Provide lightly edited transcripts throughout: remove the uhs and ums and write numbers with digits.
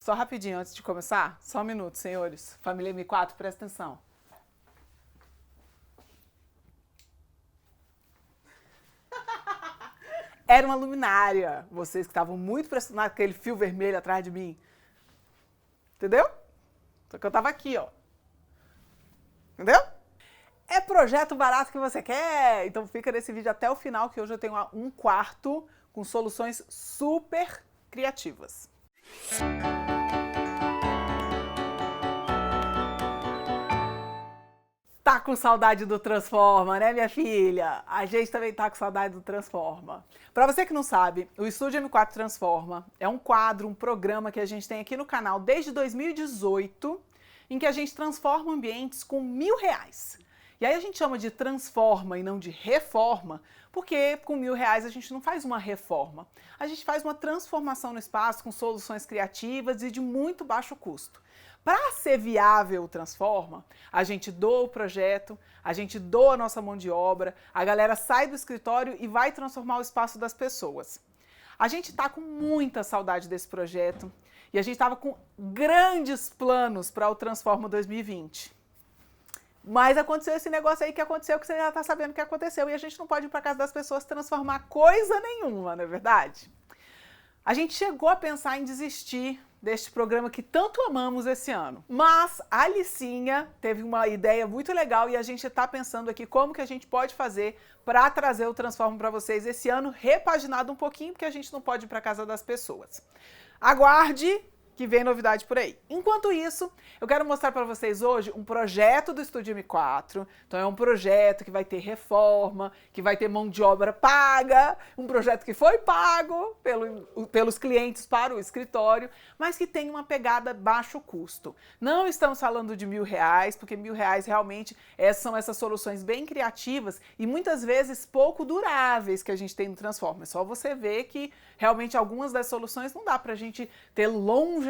Só rapidinho, antes de começar, só um minuto, senhores. Família M4, presta atenção. Era uma luminária. Vocês que estavam muito pressionados com aquele fio vermelho atrás de mim. Entendeu? Só que eu tava aqui, ó. Entendeu? É projeto barato que você quer? Então fica nesse vídeo até o final, que hoje eu tenho um quarto com soluções super criativas. Tá com saudade do Transforma, né, minha filha? A gente também tá com saudade do Transforma. Para você que não sabe, o Estúdio M4 Transforma é um quadro, um programa que a gente tem aqui no canal desde 2018, em que a gente transforma ambientes com R$1.000. E aí a gente chama de transforma e não de reforma, porque com R$1.000 a gente não faz uma reforma. A gente faz uma transformação no espaço com soluções criativas e de muito baixo custo. Para ser viável o Transforma, a gente doa o projeto, a gente doa a nossa mão de obra, a galera sai do escritório e vai transformar o espaço das pessoas. A gente está com muita saudade desse projeto e a gente estava com grandes planos para o Transforma 2020. Mas aconteceu esse negócio aí que aconteceu, que você já está sabendo que aconteceu, e a gente não pode ir para casa das pessoas transformar coisa nenhuma, não é verdade? A gente chegou a pensar em desistir deste programa que tanto amamos esse ano. Mas a Alicinha teve uma ideia muito legal e a gente está pensando aqui como que a gente pode fazer para trazer o Transforma para vocês esse ano, repaginado um pouquinho, porque a gente não pode ir para casa das pessoas. Aguarde que vem novidade por aí. Enquanto isso, eu quero mostrar para vocês hoje um projeto do Estúdio M4. Então é um projeto que vai ter reforma, que vai ter mão de obra paga, um projeto que foi pago pelos clientes para o escritório, mas que tem uma pegada baixo custo. Não estamos falando de R$1.000, porque R$1.000 realmente são essas soluções bem criativas e muitas vezes pouco duráveis que a gente tem no Transforma. É só você ver que realmente algumas das soluções não dá para a gente ter longevidade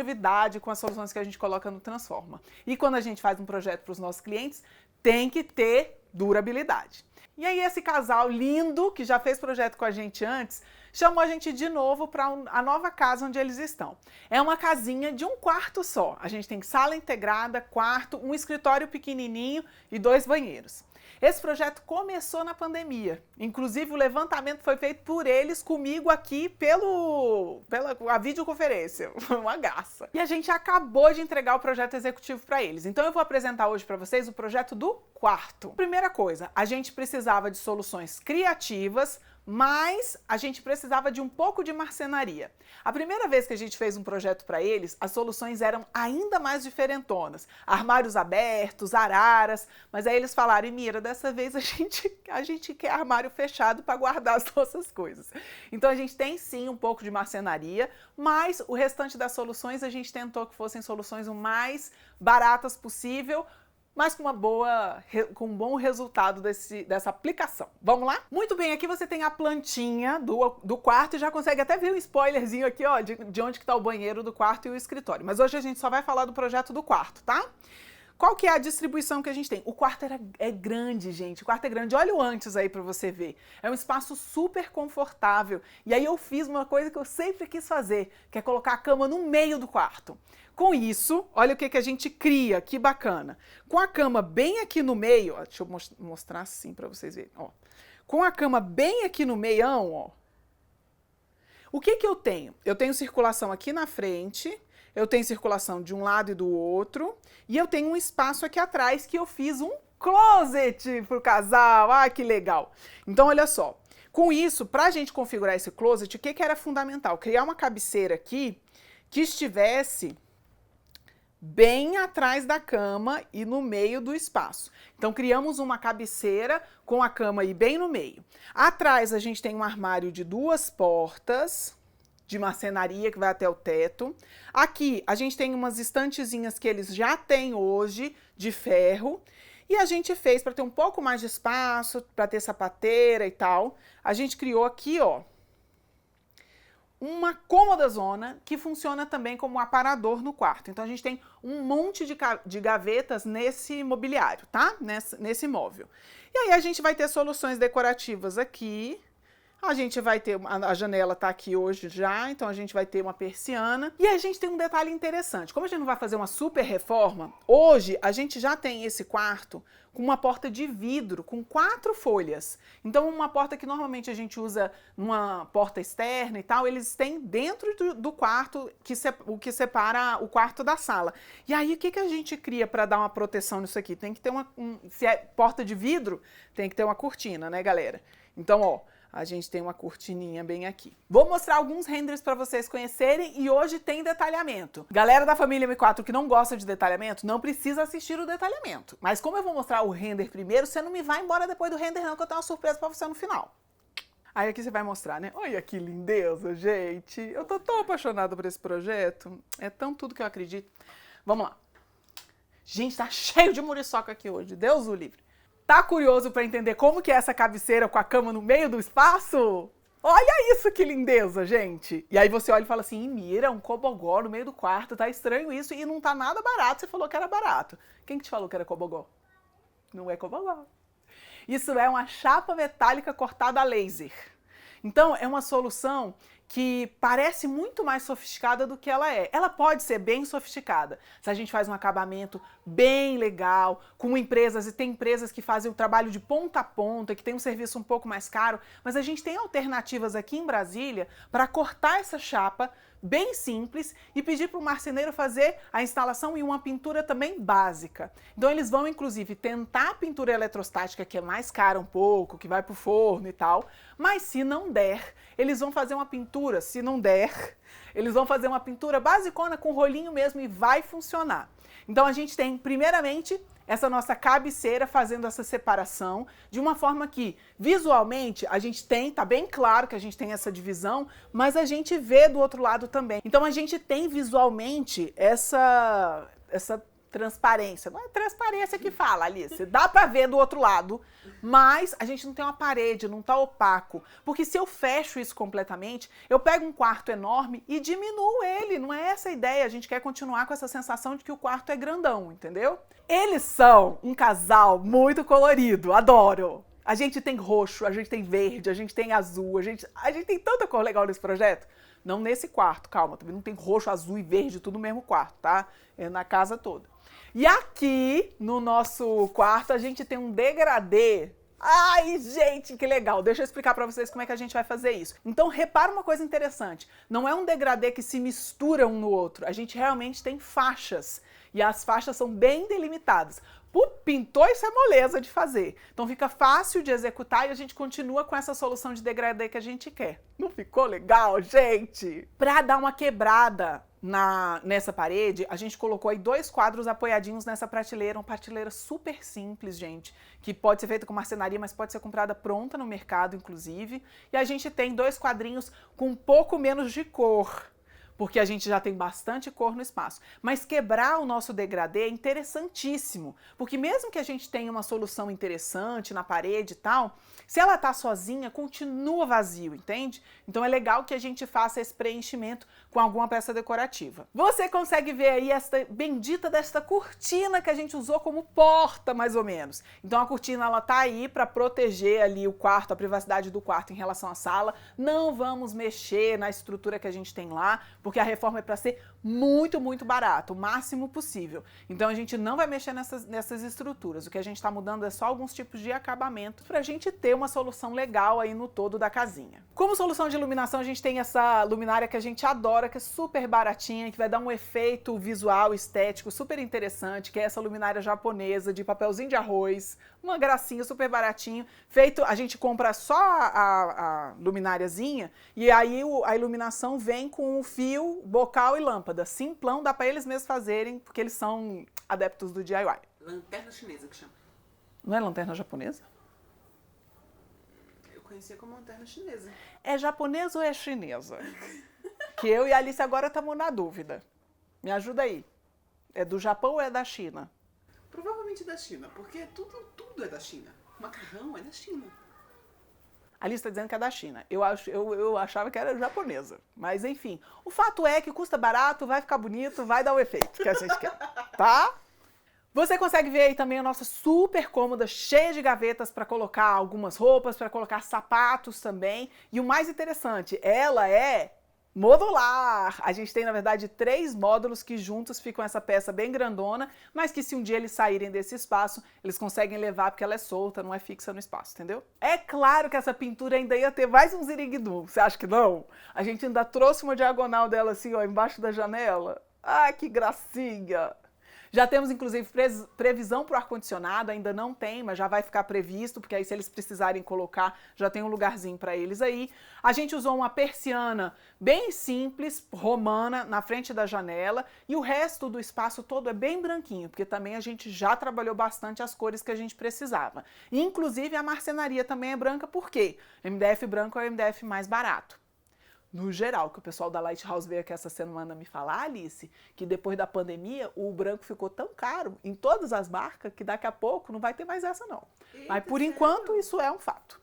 com as soluções que a gente coloca no Transforma. E quando a gente faz um projeto para os nossos clientes, tem que ter durabilidade. E aí esse casal lindo, que já fez projeto com a gente antes, chamou a gente de novo para a nova casa onde eles estão. É uma casinha de um quarto só. A gente tem sala integrada, quarto, um escritório pequenininho e 2 banheiros. Esse projeto começou na pandemia. Inclusive, o levantamento foi feito por eles, comigo aqui, pela videoconferência. Uma graça. E a gente acabou de entregar o projeto executivo para eles. Então, eu vou apresentar hoje para vocês o projeto do quarto. Primeira coisa, a gente precisava de soluções criativas, mas a gente precisava de um pouco de marcenaria. A primeira vez que a gente fez um projeto para eles, as soluções eram ainda mais diferentonas. Armários abertos, araras, mas aí eles falaram, Mira, dessa vez a gente quer armário fechado para guardar as nossas coisas. Então a gente tem sim um pouco de marcenaria, mas o restante das soluções a gente tentou que fossem soluções o mais baratas possível, mas com um bom resultado dessa aplicação. Vamos lá? Muito bem, aqui você tem a plantinha do quarto e já consegue até ver um spoilerzinho aqui, ó, de onde que tá o banheiro do quarto e o escritório. Mas hoje a gente só vai falar do projeto do quarto, tá? Qual que é a distribuição que a gente tem? O quarto é grande, gente. O quarto é grande. Olha o antes aí para você ver. É um espaço super confortável. E aí eu fiz uma coisa que eu sempre quis fazer, que é colocar a cama no meio do quarto. Com isso, olha o que a gente cria, que bacana. Com a cama bem aqui no meio, ó, deixa eu mostrar assim para vocês verem. Ó. Com a cama bem aqui no meião, ó. O que eu tenho? Eu tenho circulação aqui na frente, eu tenho circulação de um lado e do outro, e eu tenho um espaço aqui atrás que eu fiz um closet pro casal. Ah, que legal! Então, olha só. Com isso, para a gente configurar esse closet, o que era fundamental? Criar uma cabeceira aqui que estivesse bem atrás da cama e no meio do espaço. Então, criamos uma cabeceira com a cama aí bem no meio. Atrás, a gente tem um armário de 2 portas de marcenaria que vai até o teto. Aqui, a gente tem umas estantezinhas que eles já têm hoje, de ferro. E a gente fez, para ter um pouco mais de espaço, para ter sapateira e tal, a gente criou aqui, ó, uma cômoda-zona que funciona também como um aparador no quarto. Então, a gente tem um monte de gavetas nesse mobiliário, tá? Nesse móvel. E aí, a gente vai ter soluções decorativas aqui, A gente vai ter, a janela tá aqui hoje já, então a gente vai ter uma persiana. E a gente tem um detalhe interessante. Como a gente não vai fazer uma super reforma, hoje a gente já tem esse quarto com uma porta de vidro, com 4 folhas. Então uma porta que normalmente a gente usa numa porta externa e tal, eles têm dentro do quarto, o que separa o quarto da sala. E aí o que a gente cria para dar uma proteção nisso aqui? Tem que ter se é porta de vidro, tem que ter uma cortina, né, galera? Então, ó, a gente tem uma cortininha bem aqui. Vou mostrar alguns renders para vocês conhecerem e hoje tem detalhamento. Galera da família M4 que não gosta de detalhamento, não precisa assistir o detalhamento. Mas como eu vou mostrar o render primeiro, você não me vai embora depois do render não, que eu tenho uma surpresa para você no final. Aí aqui você vai mostrar, né? Olha que lindeza, gente. Eu tô tão apaixonada por esse projeto. É tão tudo que eu acredito. Vamos lá. Gente, tá cheio de muriçoca aqui hoje. Deus o livre. Tá curioso para entender como que é essa cabeceira com a cama no meio do espaço? Olha isso, que lindeza, gente! E aí você olha e fala assim, Mira, um cobogó no meio do quarto, tá estranho isso e não tá nada barato, você falou que era barato. Quem que te falou que era cobogó? Não é cobogó. Isso é uma chapa metálica cortada a laser. Então, é uma solução que parece muito mais sofisticada do que ela é. Ela pode ser bem sofisticada. Se a gente faz um acabamento bem legal, com empresas, e tem empresas que fazem o trabalho de ponta a ponta, que tem um serviço um pouco mais caro, mas a gente tem alternativas aqui em Brasília para cortar essa chapa bem simples e pedir para o marceneiro fazer a instalação e uma pintura também básica. Então eles vão inclusive tentar a pintura eletrostática, que é mais cara um pouco, que vai para o forno e tal, mas se não der, eles vão fazer uma pintura, se não der, eles vão fazer uma pintura basicona com rolinho mesmo e vai funcionar. Então a gente tem, primeiramente, essa nossa cabeceira fazendo essa separação de uma forma que, visualmente, a gente tem, tá bem claro que a gente tem essa divisão, mas a gente vê do outro lado também. Então a gente tem visualmente essa transparência. Não é transparência que fala, Alice. Dá pra ver do outro lado, mas a gente não tem uma parede, não tá opaco. Porque se eu fecho isso completamente, eu pego um quarto enorme e diminuo ele. Não é essa a ideia. A gente quer continuar com essa sensação de que o quarto é grandão, entendeu? Eles são um casal muito colorido, adoro. A gente tem roxo, a gente tem verde, a gente tem azul, a gente tem tanta cor legal nesse projeto. Não nesse quarto, calma, também não tem roxo, azul e verde, tudo no mesmo quarto, tá? É na casa toda. E aqui, no nosso quarto, a gente tem um degradê. Ai, gente, que legal! Deixa eu explicar pra vocês como é que a gente vai fazer isso. Então, repara uma coisa interessante. Não é um degradê que se mistura um no outro. A gente realmente tem faixas. E as faixas são bem delimitadas. Pro pintor, isso é moleza de fazer. Então fica fácil de executar e a gente continua com essa solução de degradê que a gente quer. Não ficou legal, gente? Pra dar uma quebrada nessa parede, a gente colocou aí 2 quadros apoiadinhos nessa prateleira, uma prateleira super simples, gente, que pode ser feita com marcenaria, mas pode ser comprada pronta no mercado, inclusive. E a gente tem 2 quadrinhos com um pouco menos de cor, porque a gente já tem bastante cor no espaço. Mas quebrar o nosso degradê é interessantíssimo, porque mesmo que a gente tenha uma solução interessante na parede e tal, se ela tá sozinha, continua vazio, entende? Então é legal que a gente faça esse preenchimento com alguma peça decorativa. Você consegue ver aí esta bendita desta cortina que a gente usou como porta, mais ou menos. Então a cortina, ela tá aí para proteger ali o quarto, a privacidade do quarto em relação à sala. Não vamos mexer na estrutura que a gente tem lá, porque a reforma é para ser muito, muito barato, o máximo possível. Então a gente não vai mexer nessas estruturas. O que a gente está mudando é só alguns tipos de acabamento para a gente ter uma solução legal aí no todo da casinha. Como solução de iluminação, a gente tem essa luminária que a gente adora, que é super baratinha, que vai dar um efeito visual, estético super interessante, que é essa luminária japonesa de papelzinho de arroz, uma gracinha, super baratinho. Feito, a gente compra só a lumináriazinha e aí a iluminação vem com o fio, bocal e lâmpada. Simplão, dá para eles mesmos fazerem, porque eles são adeptos do DIY. Lanterna chinesa que chama. Não é lanterna japonesa? Eu conhecia como lanterna chinesa. É japonesa ou é chinesa? Que eu e a Alice agora estamos na dúvida. Me ajuda aí. É do Japão ou é da China? Provavelmente da China, porque tudo é da China. O macarrão é da China. A Alice está dizendo que é da China. Eu achava que era japonesa. Mas enfim, o fato é que custa barato, vai ficar bonito, vai dar o efeito que a gente quer, tá? Você consegue ver aí também a nossa super cômoda, cheia de gavetas para colocar algumas roupas, para colocar sapatos também. E o mais interessante, ela é modular. A gente tem, na verdade, 3 módulos que juntos ficam essa peça bem grandona, mas que se um dia eles saírem desse espaço, eles conseguem levar porque ela é solta, não é fixa no espaço, entendeu? É claro que essa pintura ainda ia ter mais um ziriguidum. Você acha que não? A gente ainda trouxe uma diagonal dela assim, ó, embaixo da janela. Ai, que gracinha! Já temos, inclusive, previsão para o ar-condicionado, ainda não tem, mas já vai ficar previsto, porque aí se eles precisarem colocar, já tem um lugarzinho para eles aí. A gente usou uma persiana bem simples, romana, na frente da janela, e o resto do espaço todo é bem branquinho, porque também a gente já trabalhou bastante as cores que a gente precisava. Inclusive, a marcenaria também é branca, por quê? MDF branco é o MDF mais barato. No geral, que o pessoal da Lighthouse veio aqui essa semana me falar, Alice, que depois da pandemia o branco ficou tão caro em todas as marcas que daqui a pouco não vai ter mais essa não. Eita, mas por sério? enquanto isso é um fato.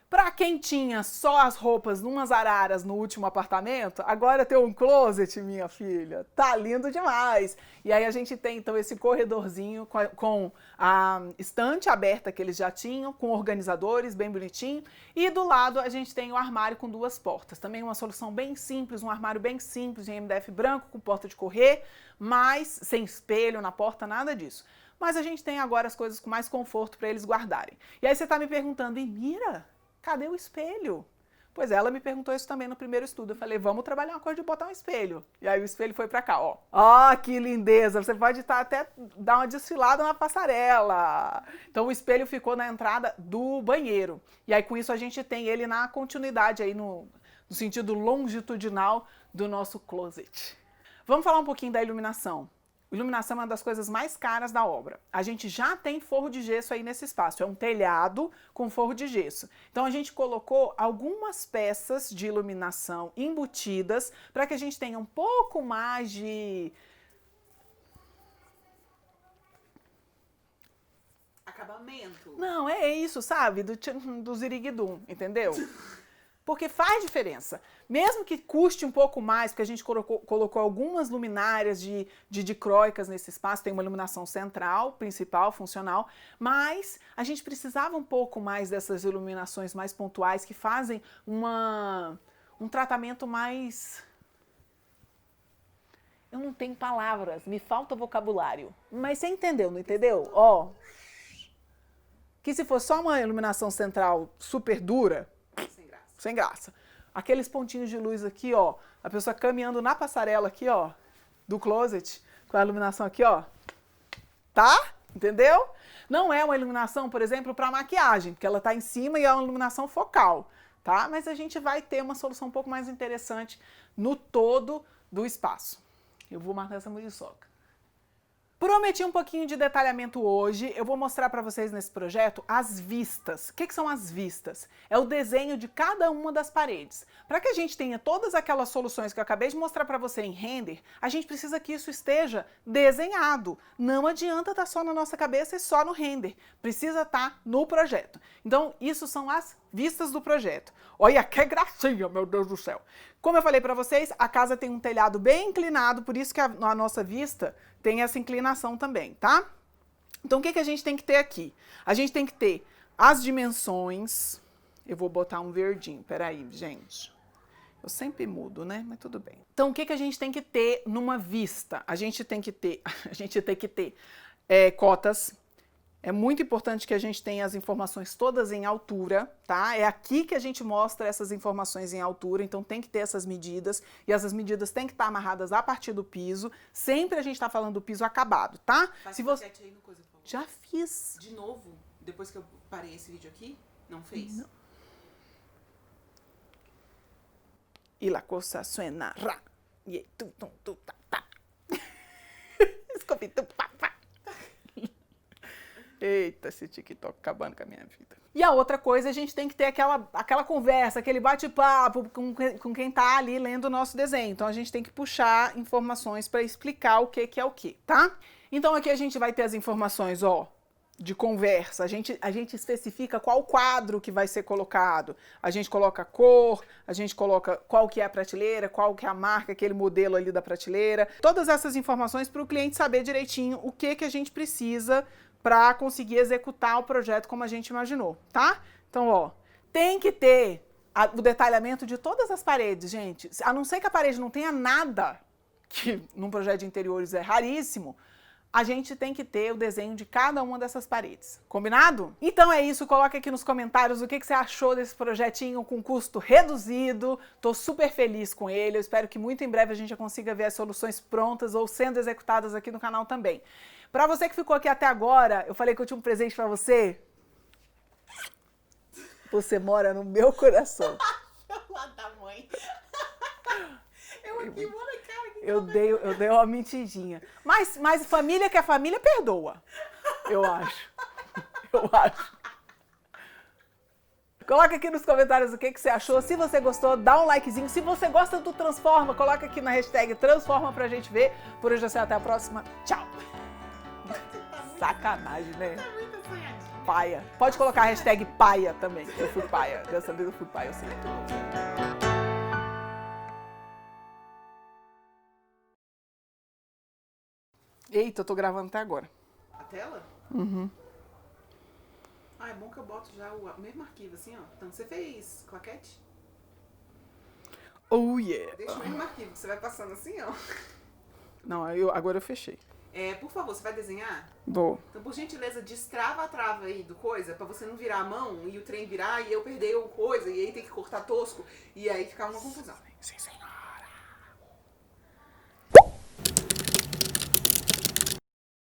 Para quem tinha só as roupas numas araras no último apartamento, agora tem um closet, minha filha. Tá lindo demais. E aí a gente tem então esse corredorzinho com a estante aberta que eles já tinham, com organizadores, bem bonitinho. E do lado a gente tem o armário com 2 portas. Também uma solução bem simples, um armário bem simples em MDF branco com porta de correr, mas sem espelho na porta, nada disso. Mas a gente tem agora as coisas com mais conforto para eles guardarem. E aí você tá me perguntando, e Mira, cadê o espelho? Pois é, ela me perguntou isso também no primeiro estudo. Eu falei, vamos trabalhar uma coisa de botar um espelho. E aí o espelho foi pra cá, ó. Ó, que lindeza! Você pode até dar uma desfilada na passarela. Então o espelho ficou na entrada do banheiro. E aí com isso a gente tem ele na continuidade aí, no sentido longitudinal do nosso closet. Vamos falar um pouquinho da iluminação. Iluminação é uma das coisas mais caras da obra. A gente já tem forro de gesso aí nesse espaço, é um telhado com forro de gesso. Então a gente colocou algumas peças de iluminação embutidas para que a gente tenha um pouco mais de acabamento. Não, é isso, sabe? Do ziriguidum, entendeu? Porque faz diferença. Mesmo que custe um pouco mais, porque a gente colocou algumas luminárias de dicróicas nesse espaço, tem uma iluminação central, principal, funcional, mas a gente precisava um pouco mais dessas iluminações mais pontuais que fazem um tratamento mais... Eu não tenho palavras, me falta vocabulário. Mas você entendeu, não entendeu? Ó, que se for só uma iluminação central super dura, sem graça. Aqueles pontinhos de luz aqui, ó, a pessoa caminhando na passarela aqui, ó, do closet, com a iluminação aqui, ó, tá? Entendeu? Não é uma iluminação, por exemplo, para maquiagem, porque ela tá em cima e é uma iluminação focal, tá? Mas a gente vai ter uma solução um pouco mais interessante no todo do espaço. Eu vou marcar essa muriçoca. Prometi um pouquinho de detalhamento hoje, eu vou mostrar para vocês nesse projeto as vistas. O que são as vistas? É o desenho de cada uma das paredes. Para que a gente tenha todas aquelas soluções que eu acabei de mostrar para você em render, a gente precisa que isso esteja desenhado. Não adianta estar só na nossa cabeça e só no render. Precisa estar no projeto. Então, isso são as vistas do projeto. Olha que gracinha, meu Deus do céu. Como eu falei para vocês, a casa tem um telhado bem inclinado, por isso que a nossa vista tem essa inclinação também, tá? Então, o que a gente tem que ter aqui? A gente tem que ter as dimensões. Eu vou botar um verdinho, peraí, gente. Eu sempre mudo, né? Mas tudo bem. Então, o que a gente tem que ter numa vista? A gente tem que ter cotas. É muito importante que a gente tenha as informações todas em altura, tá? É aqui que a gente mostra essas informações em altura, então tem que ter essas medidas, e essas medidas têm que estar amarradas a partir do piso. Sempre a gente está falando do piso acabado, tá? Faz Se você... aí no coisa, por favor. Já fiz. De novo, depois que eu parei esse vídeo aqui, não fez? Não. E la cosa suena ra. E tu tá tá. Scooby-Doo, pá, pá. Eita, esse TikTok acabando com a minha vida. E a outra coisa, a gente tem que ter aquela conversa, aquele bate-papo com quem tá ali lendo o nosso desenho. Então, a gente tem que puxar informações para explicar o que é o que, tá? Então, aqui a gente vai ter as informações, ó, de conversa. A gente especifica qual quadro que vai ser colocado. A gente coloca a cor, a gente coloca qual que é a prateleira, qual que é a marca, aquele modelo ali da prateleira. Todas essas informações para o cliente saber direitinho o que a gente precisa para conseguir executar o projeto como a gente imaginou, tá? Então, ó, tem que ter o detalhamento de todas as paredes, gente. A não ser que a parede não tenha nada, que num projeto de interiores é raríssimo, a gente tem que ter o desenho de cada uma dessas paredes. Combinado? Então é isso, coloca aqui nos comentários o que você achou desse projetinho com custo reduzido. Tô super feliz com ele, eu espero que muito em breve a gente já consiga ver as soluções prontas ou sendo executadas aqui no canal também. Para você que ficou aqui até agora, eu falei que eu tinha um presente para você. Você mora no meu coração. Lá da mãe. Eu aqui, mano, cara. Eu dei uma mentidinha. Mas família que é família, perdoa. Eu acho. Eu acho. Coloca aqui nos comentários o que você achou. Se você gostou, dá um likezinho. Se você gosta do Transforma, coloca aqui na hashtag Transforma pra gente ver. Por hoje é só, até a próxima. Tchau. Sacanagem, né? Tá muito sonhadinha. Paia. Pode colocar a hashtag paia também. Eu fui paia. Dessa vez eu fui paia, eu sei. Eita, eu tô gravando até agora. A tela? Uhum. Ah, é bom que eu boto já o mesmo arquivo, assim, ó. Então, você fez claquete? Oh, yeah. Deixa o mesmo arquivo, que você vai passando assim, ó. Não, agora eu fechei. Por favor, você vai desenhar? Vou. Então, por gentileza, destrava a trava aí do coisa, pra você não virar a mão e o trem virar e eu perder o coisa, e aí tem que cortar tosco, e aí ficar uma confusão. Sim, senhor.